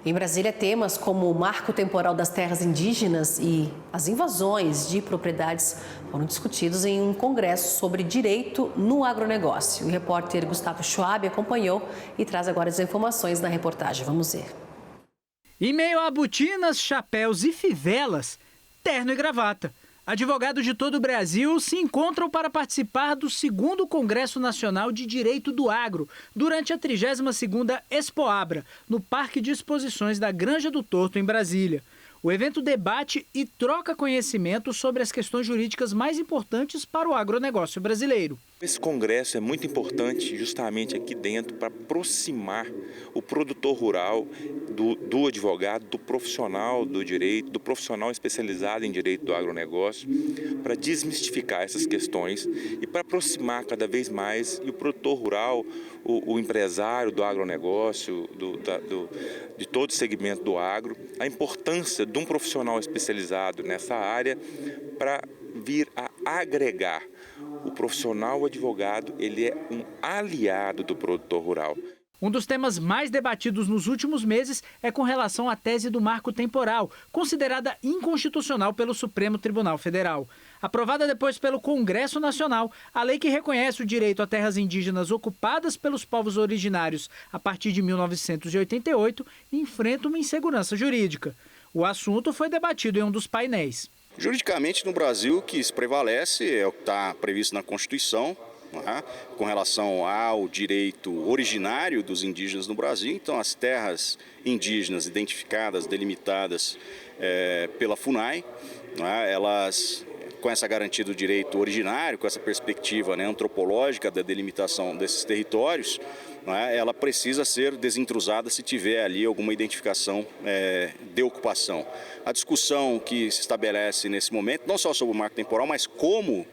Em Brasília, temas como o marco temporal das terras indígenas e as invasões de propriedades foram discutidos em um congresso sobre direito no agronegócio. O repórter Gustavo Schwab acompanhou e traz agora as informações na reportagem. Vamos ver. Em meio a botinas, chapéus e fivelas, terno e gravata, advogados de todo o Brasil se encontram para participar do 2º Congresso Nacional de Direito do Agro, durante a 32ª Expoabra, no Parque de Exposições da Granja do Torto, em Brasília. O evento debate e troca conhecimento sobre as questões jurídicas mais importantes para o agronegócio brasileiro. Esse congresso é muito importante justamente aqui dentro para aproximar o produtor rural do advogado, do profissional do direito, do profissional especializado em direito do agronegócio, para desmistificar essas questões e para aproximar cada vez mais e o produtor rural, o empresário do agronegócio, de todo o segmento do agro, a importância de um profissional especializado nessa área para vir a agregar. O profissional advogado, ele é um aliado do produtor rural. Um dos temas mais debatidos nos últimos meses é com relação à tese do marco temporal, considerada inconstitucional pelo Supremo Tribunal Federal. Aprovada depois pelo Congresso Nacional, a lei que reconhece o direito a terras indígenas ocupadas pelos povos originários a partir de 1988 enfrenta uma insegurança jurídica. O assunto foi debatido em um dos painéis. Juridicamente, no Brasil, o que se prevalece é o que está previsto na Constituição, com relação ao direito originário dos indígenas no Brasil. Então, as terras indígenas identificadas, delimitadas pela FUNAI, elas, com essa garantia do direito originário, com essa perspectiva antropológica da delimitação desses territórios, ela precisa ser desintrusada se tiver ali alguma identificação de ocupação. A discussão que se estabelece nesse momento, não só sobre o marco temporal, mas como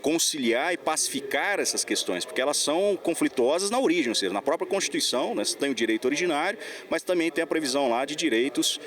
conciliar e pacificar essas questões, porque elas são conflituosas na origem, ou seja, na própria Constituição, você tem o direito originário, mas também tem a previsão lá de direitos,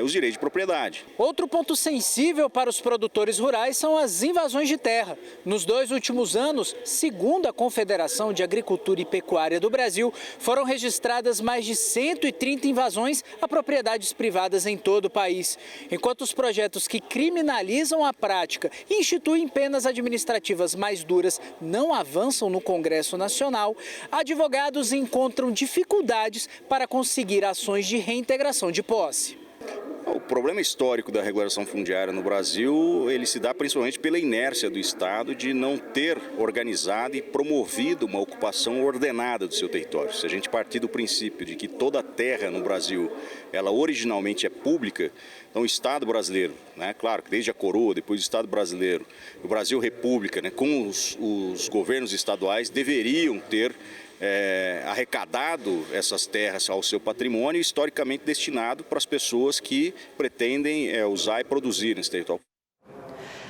os direitos de propriedade. Outro ponto sensível para os produtores rurais são as invasões de terra. Nos 2 últimos anos, segundo a Confederação de Agricultura e Pecuária do Brasil, foram registradas mais de 130 invasões a propriedades privadas em todo o país. Enquanto os projetos que criminalizam a prática e instituem penas administrativas mais duras não avançam no Congresso Nacional, advogados encontram dificuldades para conseguir ações de reintegração de posse. O problema histórico da regulação fundiária no Brasil, ele se dá principalmente pela inércia do Estado de não ter organizado e promovido uma ocupação ordenada do seu território. Se a gente partir do princípio de que toda a terra no Brasil, ela originalmente é pública, então o Estado brasileiro, claro que desde a coroa, depois do Estado brasileiro, o Brasil República, com os governos estaduais deveriam ter arrecadado essas terras ao seu patrimônio, historicamente destinado para as pessoas que pretendem usar e produzir nesse território.